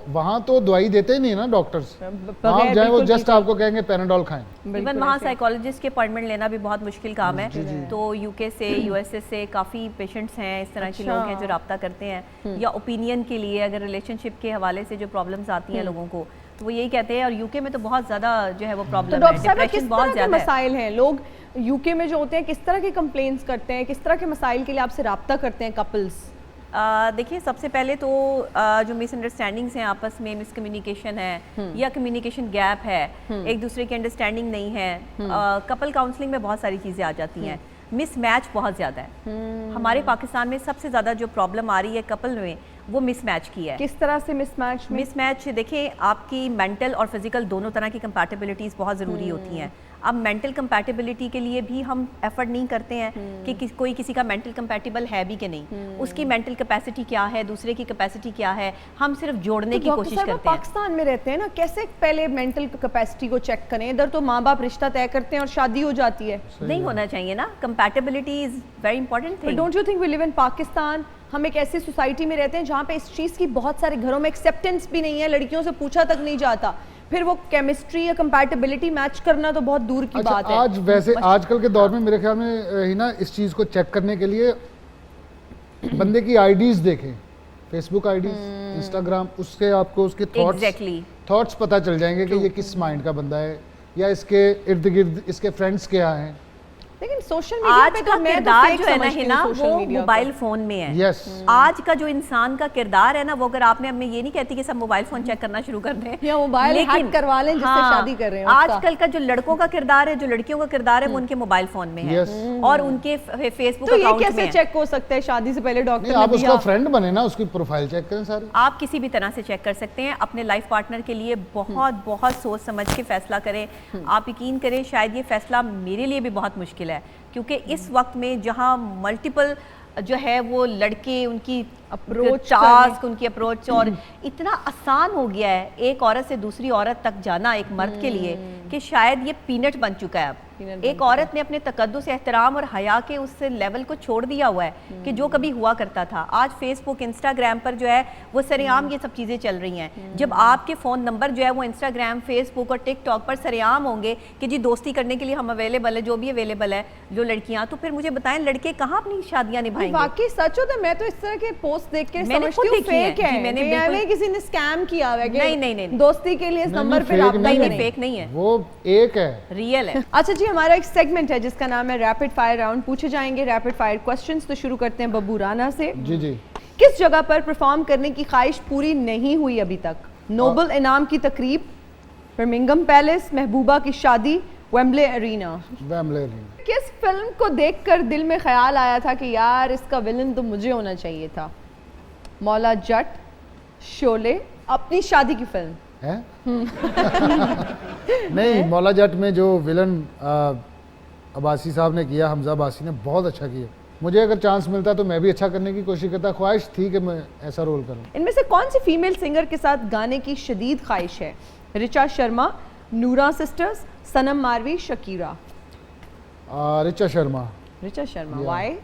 वहाँ तो दवाई देते ही नहीं ना डॉक्टर्स, आप जाए वो जस्ट आपको कहेंगे पैराडोल खाएं। इवन वहाँ साइकोलॉजिस्ट के अपॉइंटमेंट लेना भी बहुत मुश्किल काम है। तो यूके से, यूएसए से काफ़ी पेशेंट्स हैं, इस तरह के लोग हैं जो रब्ता करते हैं, या ओपिनियन के लिए, अगर रिलेशनशिप के हवाले से जो प्रॉब्लम्स आती हैं लोगों को, तो वो यही कहते हैं। और यूके में तो बहुत ज़्यादा जो है वो तो प्रॉब्लम है, डॉक्टर साहब, किस डिप्रेशन तरह बहुत के ज़्यादा है। मसाइल हैं? लोग यूके में जो होते हैं किस तरह के कंप्लेंट्स करते हैं, किस तरह के मसाइल के लिए आपसे रब्ता करते हैं कपल्स? देखिए, सबसे पहले तो जो मिसअंडरस्टैंडिंग्स हैं आपस में, मिसकम्युनिकेशन है या कम्युनिकेशन गैप है, एक दूसरे की अंडरस्टैंडिंग नहीं है। कपल काउंसलिंग में बहुत सारी चीज़ें आ जाती हैं। मिसमैच बहुत ज़्यादा है हमारे पाकिस्तान में। सबसे ज़्यादा जो प्रॉब्लम आ रही है कपल में, वो मिसमैच की है। किस तरह से मिसमैच में? मिसमैच देखिए, आपकी मेंटल और फिजिकल दोनों तरह की कंपैटिबिलिटीज़ बहुत ज़रूरी होती हैं। अब मेंटल कंपैटिबिलिटी के लिए भी हम एफर्ट नहीं करते हैं कि कोई किसी का मेंटल कंपैटिबल है भी कि नहीं, उसकी मेंटल कैपेसिटी क्या है, दूसरे की कैपेसिटी क्या है, हम सिर्फ जोड़ने की कोशिश करते हैं। पाकिस्तान में रहते हैं ना, कैसे पहले मेंटल कैपेसिटी को चेक करें? इधर तो माँ बाप रिश्ता तय करते हैं और शादी हो जाती है। नहीं होना चाहिए ना, compatibility is very important thing. Don't you think we live in Pakistan? हम एक ऐसी सोसाइटी में रहते हैं जहाँ पे इस चीज़ की बहुत सारे घरों में एक्सेप्टेंस भी नहीं है, लड़कियों से पूछा तक नहीं जाता, फिर वो केमिस्ट्री या कंपैटिबिलिटी मैच करना तो बहुत दूर की बात है। आज वैसे आजकल के दौर में मेरे ख्याल में ही ना, इस चीज़ को चेक करने के लिए बंदे की आईडीज देखें, फेसबुक आईडीज, इंस्टाग्राम, उसके आपको उसके थॉट्स पता चल जाएंगे कि ये किस माइंड का बंदा है, या इसके इर्द गिर्द इसके फ्रेंड्स क्या हैं। लेकिन सोशल मीडिया आज पे का तो मैं तो किरदार fake जो है ना समझती हूँ हिना, social वो media को। मोबाइल फोन में है। यस आज का जो इंसान का किरदार है ना, वो अगर आपने, मैं ये नहीं कहती कि सब मोबाइल फोन चेक करना शुरू कर दें या मोबाइल हैक करवा लें जिससे शादी कर रहे हैं उसका। आजकल का जो लड़कों का किरदार है, जो लड़कियों का किरदार है, वो उनके मोबाइल फोन में है Yes. और उनके फेसबुक तो ये अकाउंट में कैसे है। चेक हो सकता है शादी से पहले नहीं, डॉक्टर आप उसका नबिया? फ्रेंड बने ना, उसकी प्रोफाइल चेक करें सारी। आप किसी भी तरह से चेक कर सकते हैं। अपने लाइफ पार्टनर के लिए बहुत बहुत सोच समझ के फैसला करें। आप यकीन करें, शायद ये फैसला मेरे लिए भी बहुत मुश्किल है, क्योंकि इस वक्त में जहां मल्टीपल जो है वो लड़के, उनकी Approach टास्क, उनकी अप्रोच, और इतना आसान हो गया है एक औरत से दूसरी औरत तक जाना एक मर्द के लिए, कि शायद ये पीनट बन चुका है। अब एक औरत ने अपने तकद्दुस, एहतराम और हया के उस लेवल को छोड़ दिया हुआ है कि जो कभी हुआ करता था। आज फेसबुक, इंस्टाग्राम पर जो है वो सरेआम ये सब चीज़ें चल रही हैं। जब आपके फ़ोन नंबर जो है वो इंस्टाग्राम, फेसबुक और टिकटॉक पर सरेआम होंगे कि जी दोस्ती करने के लिए हम अवेलेबल है, जो भी अवेलेबल है जो लड़कियां, तो फिर मुझे बताएं लड़के कहाँ अपनी शादियां निभाएंगे? वाकई सच हो तो मैं तो इस तरह के पोस्ट देख के मैंने समझती खुद हूँ देखी है। फेक है। जी, मैंने कि बिल्कुल- हमें किसी ने स्कैम किया हुआ है कि नहीं। दोस्ती के लिए इस नहीं, नंबर पे fake राब्ता नहीं नहीं, करें। फेक नहीं है, वो एक है। रियल है। अच्छा जी, हमारा एक सेगमेंट है जिसका नाम है रैपिड फायर राउंड। पूछे जाएंगे रैपिड फायर क्वेश्चंस। तो शुरू करते हैं बब्बू राना से। जी जी। किस जगह पर परफॉर्म करने की ख्वाहिश पूरी नहीं हुई अभी तक? नोबल इनाम की तकरीब, बर्मिंघम पैलेस, महबूबा की शादी, वेम्बले अरीना। वेम्बले। किस फिल्म को देखकर दिल में ख्याल आया था कि यार इसका विलन तो मुझे होना चाहिए था? मौला जट, शोले, अपनी शादी की फिल्म। है नहीं, मौला जट में जो विलन अब्बासी साहब ने किया, हमजा अब्बासी ने, बहुत अच्छा किया। मुझे अगर चांस मिलता तो मैं भी अच्छा करने की कोशिश करता। ख्वाहिश थी कि मैं ऐसा रोल करूं। इनमें से कौन सी फीमेल सिंगर के साथ गाने की शदीद ख्वाहिश है? Richa Sharma, Noora sisters, Sanam Marvi, Shakira. Richa Sharma. Richa Sharma. Yeah. Why?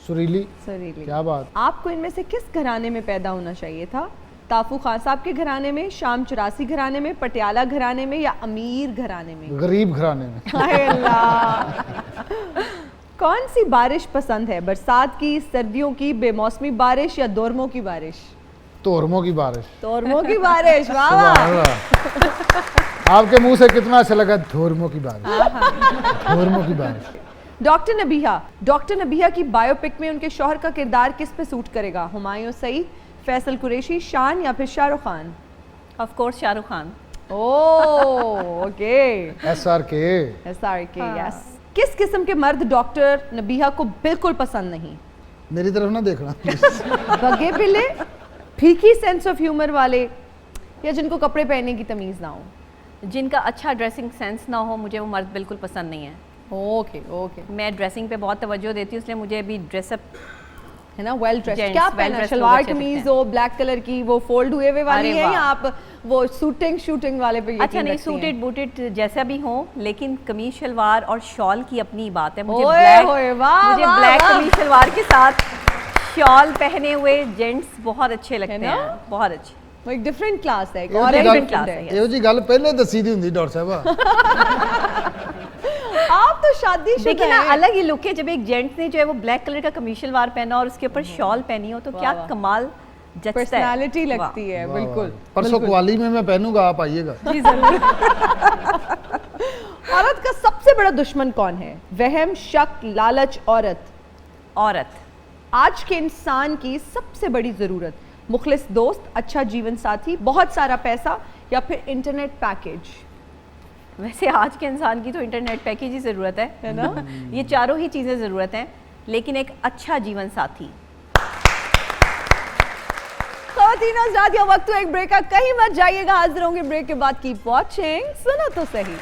सुरीली। सरीली। क्या बात। आपको इनमें से किस घराने में पैदा होना चाहिए था? ताफू खान साहब के घराने में, शाम 84 घराने में, पटियाला घराने में या अमीर घराने में? गरीब घराने में। हाय अल्लाह। कौन सी बारिश पसंद है? बरसात की, सर्दियों की, बेमौसमी बारिश या दोरमों की बारिश? तोरमों की बारिश। दोरमों की बारिश। वाह वाह। सुभान अल्लाह। आपके मुंह से कितना अच्छा लगा, धोरमों की बारिश। धोरमों की बारिश। डॉक्टर नबिया की बायोपिक में उनके शौहर का किरदार किस पे सूट करेगा? हुमायूं सईद, फैसल कुरैशी, शान या फिर Shahrukh Khan? Of course Shahrukh Khan. Okay. SRK। SRK, yes. किस किस्म के मर्द डॉक्टर नबिया को बिल्कुल पसंद नहीं? मेरी तरफ ना देखना। बगे पिले, फीकी सेंस ऑफ ह्यूमर वाले, या जिनको कपड़े पहनने की तमीज ना हो? जिनका अच्छा ड्रेसिंग सेंस ना हो, मुझे वो मर्द बिल्कुल पसंद नहीं है। Okay okay. मैं ड्रेसिंग पे बहुत तवज्जो देती हूँ, इसलिए मुझे अभी ड्रेसअप है ना, वेल ड्रेस्ड। Gents, क्या well पहना? dressed शलवार लोग अच्छे कमीज लगते हो ब्लैक कलर की, वो फोल्ड हुए हुए वाली अरे है, वाह। या आप वो शूटिंग वाले पे अच्छा यकीन नहीं, रखती हैं? सूटेड बूटेड जैसा भी हो, लेकिन कमीज शलवार और शॉल की अपनी बात है। मुझे ओए ब्लैक होए, वाह, मुझे वाह, ब्लैक वाह। कमीज शलवार के साथ शॉल पहने हुए जेंट्स बहुत अच्छे लगते ना? हैं, बहुत अच्छे। वो एक डिफरेंट क्लास है, एक ਇਹ और ਜੀ एक ਗੱਲ- different class है, yes. ਇਹੋ जी गल पहले दसी दी हुंदी डॉक्टर साहब। आप तो शादी देखिए ना, अलग ही लुक है जब एक जेंट्स ने जो है वो ब्लैक कलर का कमीज शलवार पहना और उसके ऊपर शॉल पहनी हो, तो क्या वाह। कमाल जचता है। पर्सनालिटी वाह। लगती है। वाह, बिल्कुल वाह। परसों क्वाली में मैं पहनूंगा, आप आइएगा। जी जरूर। औरत का सबसे बड़ा दुश्मन कौन है? वहम, शक, लालच, औरत। आज के इंसान की सबसे बड़ी जरूरत? मुखलिस दोस्त, अच्छा जीवन साथी, बहुत सारा पैसा या फिर इंटरनेट पैकेज? वैसे आज के इंसान की तो इंटरनेट पैकेज ही ज़रूरत है ना? ये चारों ही चीज़ें ज़रूरत हैं, लेकिन एक अच्छा जीवन साथी। खवातीन हज़रात, यह वक्त है एक ब्रेक का, कहीं मत जाइएगा। हाजिर होंगे ब्रेक के बाद। कीप वॉचिंग, सुनो तो सही।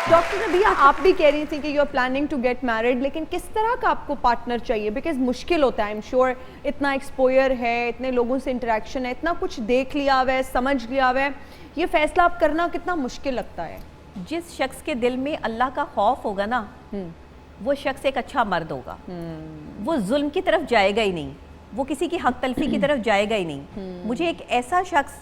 डॉक्टर नबिया, आप भी कह रही थी कि you are planning to get married, लेकिन किस तरह का आपको पार्टनर चाहिए? बिकॉज मुश्किल होता है, आई एम श्योर। इतना एक्सपोयर है, इतने लोगों से इंटरेक्शन है, इतना कुछ देख लिया हुआ है, समझ लिया हुआ है, ये फैसला आप करना कितना मुश्किल लगता है? जिस शख्स के दिल में अल्लाह का खौफ होगा ना, वो शख्स एक अच्छा मर्द होगा। वो जुल्म की तरफ जाएगा ही नहीं, वो किसी की हक तलफी की तरफ जाएगा ही नहीं। मुझे एक ऐसा शख्स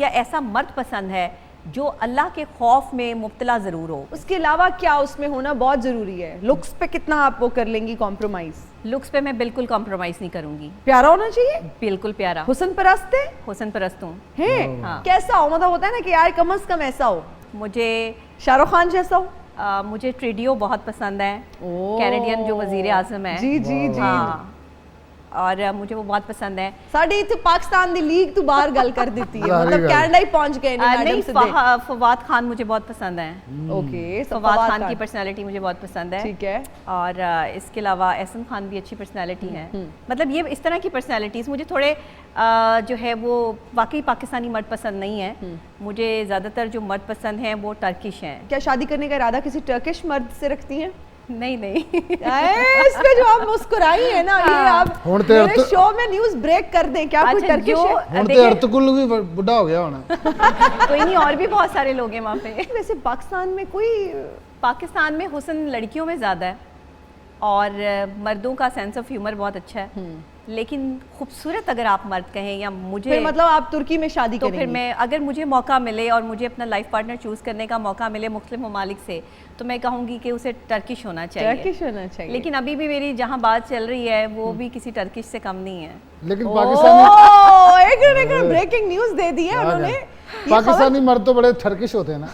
या ऐसा मर्द पसंद है जो अल्लाह के खौफ में मुब्तला ज़रूर हो। उसके अलावा क्या उसमें होना बहुत ज़रूरी है? लुक्स पे कितना आप वो कर लेंगी कॉम्प्रोमाइज़? लुक्स पे मैं बिल्कुल कॉम्प्रोमाइज़ नहीं करूँगी। प्यारा होना चाहिए, बिल्कुल प्यारा, हुस्न परस्त है, हुस्न परस्त हूँ। हैं? हाँ। कैसा हो? मतलब होता है ना कि यार कम से कम ऐसा हो, मुझे शाहरुख खान जैसा हो। मुझे ट्रेडियो बहुत पसंद है, ओह। कैनेडियन जो वज़ीर आज़म है। जी जी जी। हाँ, और मुझे वो बहुत पसंद है। साड़ी इतने पाकिस्तान दी लीग तो बाहर गल कर देती है, सारी मतलब गल। कनाडा ही पहुंच गए ने नहीं, मैडम से दे। फवाद खान मुझे बहुत पसंद है। ओके, फवाद खान की पर्सनालिटी मुझे बहुत पसंद है। ठीक है। और इसके अलावा एहसन खान भी अच्छी पर्सनालिटी है। मतलब ये इस तरह की पर्सनालिटीज़ मुझे थोड़े जो है वो वाकई पाकिस्तानी मर्द पसंद नहीं है। मुझे ज़्यादातर जो मर्द पसंद हैं वो टर्किश हैं। क्या शादी करने का इरादा किसी टर्किश मर्द से रखती हैं? नहीं नहीं इस पे जो आप मुस्कुराई है ना, ये आप ਹੁਣ ਤੇ मेरे शो में न्यूज़ ब्रेक कर दें क्या? कोई अच्छा, टर्किश जो है? ਹੁਣ ਤੇ देखिए, अर्तुगरुल भी बुढ़ा हो गया होना। कोई नहीं, और भी बहुत सारे लोग हैं वहाँ पे। वैसे पाकिस्तान में कोई पाकिस्तान में हुस्न लड़कियों में ज़्यादा है और मर्दों का सेंस ऑफ ह्यूमर बहुत अच्छा है। लेकिन खूबसूरत अगर आप मर्द कहें या मुझे, फिर मतलब आप तुर्की में शादी तो फिर करेंगी? मैं, अगर मुझे मौका मिले और मुझे अपना लाइफ पार्टनर चूज़ करने का मौका मिले मुख्तलिफ ममालिक से, तो मैं कहूँगी कि उसे टर्किश होना चाहिए। टर्किश होना चाहिए। लेकिन अभी भी मेरी जहाँ बात चल रही है वो भी किसी टर्किश से कम नहीं है। लेकिन पाकिस्तानी ओह, एक ब्रेकिंग न्यूज़ दे दी है उन्होंने। ये पाकिस्तानी मर्द तो बड़े टर्किश होते हैं ना।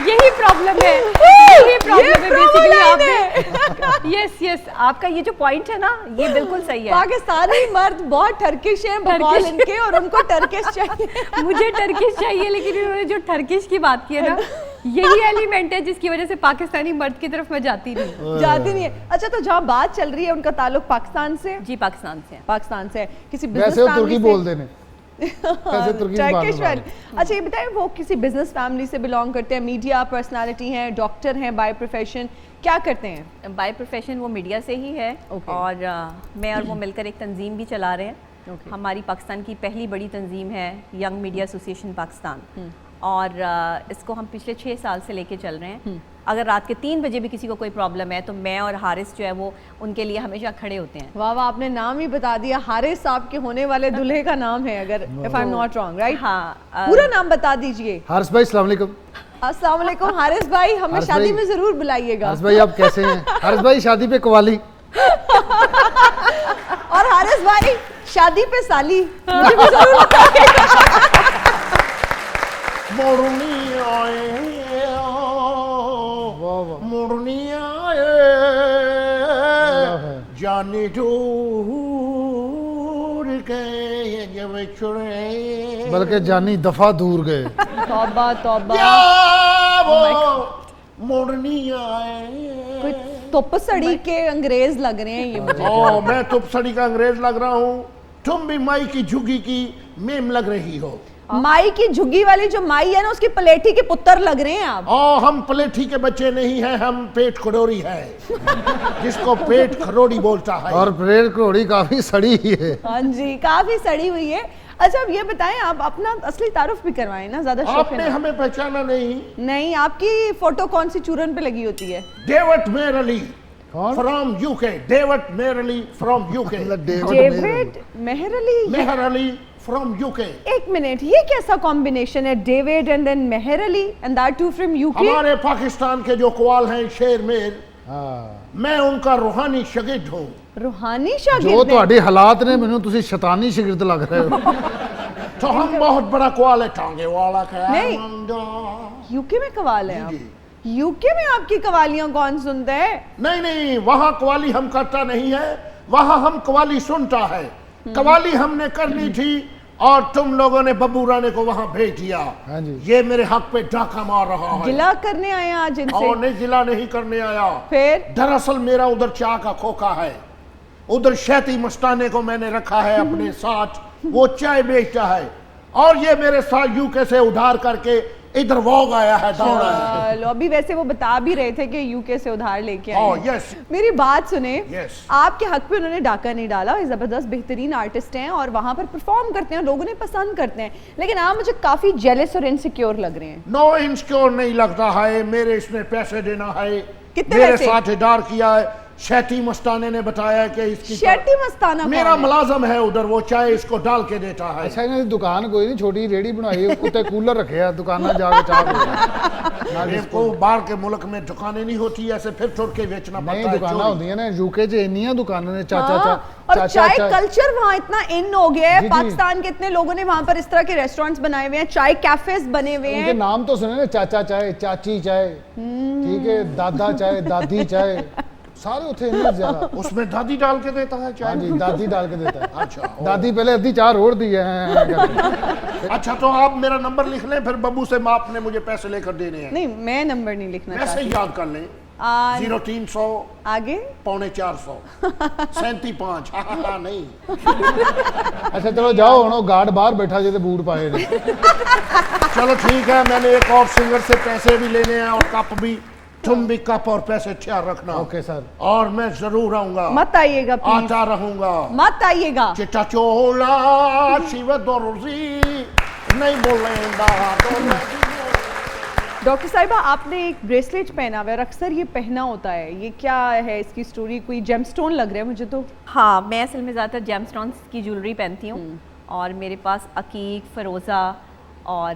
यही प्रॉब्लम है, यही प्रॉब्लम है promo बेसिकली। line आपने यस यस, आपका ये जो पॉइंट है ना, ये बिल्कुल सही है। पाकिस्तानी मर्द बहुत टर्किश हैं बकौल इनके, और उनको टर्किश चाहिए। मुझे टर्किश चाहिए, लेकिन इन्होंने जो टर्किश की बात की है ना, यही एलिमेंट है जिसकी वजह से पाकिस्तानी मर्द की तरफ मैं जाती नहीं। जाती नहीं है। अच्छा, तो जहाँ बात चल रही है उनका ताल्लुक पाकिस्तान से? जी, पाकिस्तान से है। पाकिस्तान से है। किसी बिजनेस वैसे वो फैमिली तुर्की से? बोल देने। वैसे तुर्की टर्किश बात वाले। अच्छा, ये बताएं, वो किसी बिजनेस फैमिली से बिलोंग करते हैं, मीडिया पर्सनालिटी हैं, डॉक्टर हैं बाय प्रोफेशन, क्या करते हैं? बाय प्रोफेशन वो मीडिया से ही है। Okay. और मैं और वो मिलकर एक तंजीम भी चला रहे हैं। Okay. हमारी पाकिस्तान की पहली बड़ी तंजीम है यंग मीडिया एसोसिएशन पाकिस्तान। और इसको हम पिछले 6 साल से लेके चल रहे हैं। अगर रात के 3 बजे भी किसी को कोई प्रॉब्लम है तो मैं और हारिस जो है वो उनके लिए हमेशा खड़े होते हैं। वाह वाह, आपने नाम ही बता दिया। हारिस साहब के होने वाले दूल्हे का नाम है, अगर if I am not wrong, right? हाँ, पूरा नाम बता दीजिए। हारिस भाई अस्सलाम वालेकुम। अस्सलाम वालेकुम हारिस भाई, हमें हारिस शादी भाई। में जरूर बुलाइएगा। हारिस भाई आप कैसे हैं? हारिस भाई शादी पे कवाली। और हारिस भाई शादी पे साली, मुझे भी जरूर बताइएगा। मोरनी आए वाह वाह। मोरनी आए जाने दूर गए जब छुड़े बल्कि जानी दफा दूर गए। तौबा तौबा, वो मोरनी आए। कोई तुप सड़ी के अंग्रेज लग रहे हैं ये मुझे। ओ, मैं तुप सड़ी का अंग्रेज लग रहा हूँ, तुम भी माई की झुगी की मेम लग रही हो। माई की झुग्गी वाली जो माई है ना, उसकी पलेठी के पुत्र लग रहे हैं आप। ओ, हम पलेठी के बच्चे नहीं हैं, हम पेट खरोड़ी है जिसको पेट खरोड़ी बोलता है। और प्रेर घोड़ी काफी सड़ी ही है। हाँ जी, काफी सड़ी हुई है। अच्छा, अब ये बताएं, आप अपना असली तारुफ भी करवाएं ना, ज्यादा शौक है आपने ना? हमें पहचाना नहीं। नहीं, आपकी फोटो कौन सी चूरन पे लगी होती है? डेविड मेरली कौन? From UK. David Merli from UK. David Mehar Ali. Mehar Ali from UK. एक मिनट, ये कैसा कॉम्बिनेशन है? David and then Mehar Ali and that too from UK. हमारे पाकिस्तान के जो कवाल हैं शेर मेर, हाँ। मैं उनका रूहानी शागिर्द हूँ। रूहानी जो शागिर्द हैं। ਤੁਹਾਡੇ ਹਾਲਾਤ ਨੇ ਮੈਨੂੰ ਤੁਸੀਂ ਸ਼ੈਤਾਨੀ ਸ਼ਾगिर्द ਲੱਗ ਰਹੇ ਹੋ। तो हम बहुत बड़ा कवाल है, टांगे वाला का नहीं। यूके में कवाल है आप? यूके में आपकी कवालियां कौन सुनता है? नहीं नहीं, वहाँ कवाली हम करता नहीं है, वहाँ हम कवाली सुनता है। कवाली हमने करनी थी और तुम लोगों ने बब्बू राणे को वहाँ भेज दिया। हाँ जी। ये मेरे हक पे डाका मार रहा है। गिला करने आए हैं आज इनसे? और नहीं, गिला नहीं करने आया। फिर दरअसल मेरा उधर चाय का खोखा है, उधर शैती मस्ताने को मैंने रखा है अपने साथ, वो चाय बेचता है, और ये मेरे साथ यूके से उधार करके इधर वॉग आया है, दौड़ा है। चलो, अभी वैसे वो बता भी रहे थे कि यूके से उधार लेके आए ओह, हैं। यस। मेरी बात सुने, Yes. आपके हक पे उन्होंने डाका नहीं डाला। ये जबरदस्त बेहतरीन आर्टिस्ट हैं और वहां पर परफॉर्म करते हैं, लोगों ने पसंद करते हैं, लेकिन आप मुझे काफी जेलस और इनसिक्योर लग रहे हैं। नो इनसिक्योर नहीं लगता है, मेरे इसमें पैसे देना है। कितने मेरे पैसे? साथ इदार किया है शैती मस्ताने ने बताया कि इसकी शेटी मस्ताना मेरा कौन है? मुलाजम है उधर, वो चाय इसको डाल के देता है। अच्छा इन्होंने दुकान कोई नहीं, छोटी रेडी बनाई है, उत्ते कूलर रखे है, दुकाना जाके चाह पीना। इनको बाहर के मुल्क में दुकानें नहीं होती ऐसे, फिर छोड़ के बेचना नहीं पड़ता है। दुकाना चोरी। होती है ना, यूके च इन्नियां दुकानां ने चाचा हाँ, चा और चाय कल्चर वहाँ इतना इन हो गया है। जी, जी। पाकिस्तान के इतने लोगों ने वहाँ पर इस तरह के रेस्टोरेंट्स बनाए हुए हैं, चाय कैफेज बने हुए उनके हैं। नाम तो सुने ना, चाचा चाय, चाची चाय, ठीक है, दादा चाय, दादी चाय, सारे उठे इतने ज्यादा। उसमें दादी डाल के देता है हाँ चाय। जी, दादी डाल के देता है। अच्छा ओ। दादी पहले अद्धी चार रोड़ दी है। अच्छा तो आप मेरा नंबर लिख लें, फिर बब्बू से आपने मुझे पैसे लेकर देने हैं। नहीं, मैं नंबर नहीं लिखना वैसे चाहती। ही याद कर लें। 0300 आगे पौने 400 37 हाँ नहीं। अच्छा चलो जाओ, हूँ गार्ड बाहर बैठा जे ते बूट पाए ने। चलो ठीक है, मैंने एक और सिंगर से पैसे भी लेने हैं और कप भी। तुम भी कप और पैसे तैयार रखना। Okay sir. और मैं जरूर आऊंगा, मत आइएगा प्लीज, आता रहूंगा। मत आइएगा। चिट्टा चोला शिव दोरजी नहीं बोलेंदा। डॉक्टर साहिबा, आपने एक ब्रेसलेट पहना हुआ है, और अक्सर ये पहना होता है, ये क्या है इसकी स्टोरी? कोई जेमस्टोन लग रहा है मुझे तो। हाँ, मैं असल में ज़्यादातर जेमस्टोन्स की ज्वेलरी पहनती हूँ, और मेरे पास अकीक, फ़रोज़ा और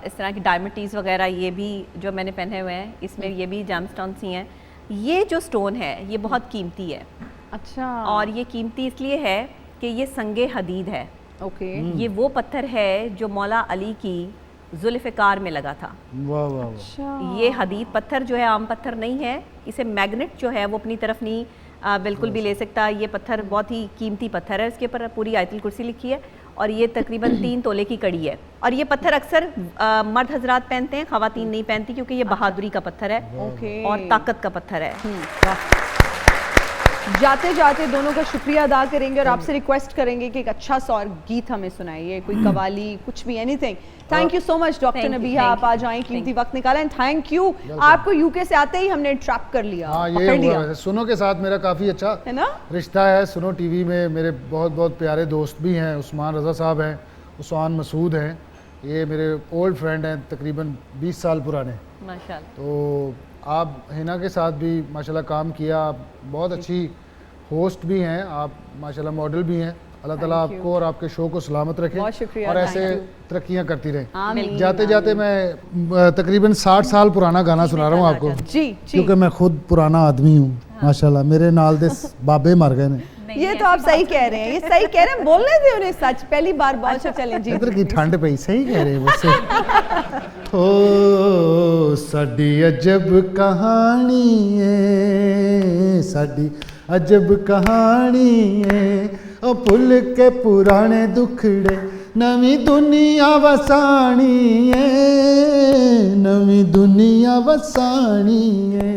इस तरह की डायमंडीज़ वगैरह, ये भी जो मैंने पहने हुए हैं, इसमें ये भी जेमस्टोन्स ही हैं। ये जो स्टोन है ये बहुत कीमती है, अच्छा। और ये कीमती इसलिए है कि ये संगे हदीद है। ओके। ये वो पत्थर है जो मौला अली की जुल्फ़िकार में लगा था। वाह वाह वाह। अच्छा। ये हदीद पत्थर जो है आम पत्थर नहीं है, इसे मैग्नेट जो है वो अपनी तरफ नहीं बिल्कुल भी ले सकता। ये पत्थर बहुत ही कीमती पत्थर है, इसके ऊपर पूरी आयतुल कुर्सी लिखी है, और ये तकरीबन 3 तोले की कड़ी है। और ये पत्थर अक्सर मर्द हजरात पहनते हैं, ख़वातीन नहीं पहनती, क्योंकि ये बहादुरी का पत्थर है ओके। और ताकत का पत्थर है। जाते जाते दोनों का शुक्रिया अदा करेंगे और आपसे रिक्वेस्ट करेंगे कि एक अच्छा सा और गीत हमें सुनाइए, कोई कवाली, कुछ भी, anything. Thank you so much doctor Thank you, Nabiha, thank आप आ you, जाएं, thank कीमती वक्त निकाला, एंड थैंक यू। आपको यूके से आते ही हमने ट्रैप कर लिया, हाँ ये पकड़ लिया, हुआ है। सुनो के साथ मेरा काफ़ी अच्छा है ना? रिश्ता है। सुनो टीवी में मेरे बहुत बहुत प्यारे दोस्त भी हैं, उस्मान रज़ा साहब हैं, उस्मान मसूद हैं, ये मेरे ओल्ड फ्रेंड हैं, तकरीबन 20 साल पुराने। माशाल्लाह। तो आप हिना के साथ भी माशाल्लाह काम किया, आप बहुत अच्छी होस्ट भी हैं, आप माशाल्लाह मॉडल भी हैं। अल्लाह ताला Thank you. आपको और आपके शो को सलामत रखे बहुत शुक्रिया, और ऐसे thank you. तरक्कियां करती रहें। आमीन, जाते जाते मैं तकरीबन 60 साल पुराना गाना सुना रहा हूँ आपको, जी जी। क्योंकि मैं खुद पुराना आदमी हूँ माशाल्लाह। मेरे नाल दे बाबे मर गए ने। ये तो आप सही कह रहे हैं, ये सही कह रहे हैं, बोलने दे उन्हें सच, पहली बार बहुत अच्छा। चलें जी। इधर की ठंड पई, सही कह रहे हैं मुझसे। हो साडी अजब कहानी है, साडी अजब कहानी है, ओ भुल के पुराने दुखड़े नवी दुनिया वसानी है, नवी दुनिया वसानी है,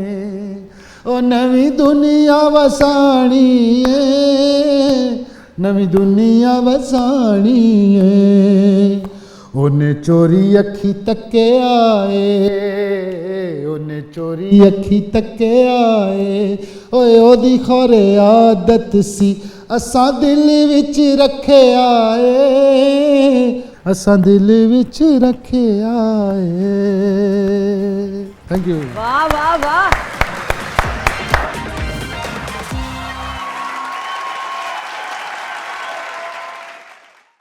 ओ नवी दुनिया वसानी है, नवी दुनिया वसानी है। ओने चोरी अखी तके आए, ओने चोरी अखी तके आए, ओए ओदी खोरे आदत सी असां दिल विच रखे आए, असां दिल विच रखे आए। Thank you. वाह वाह वाह।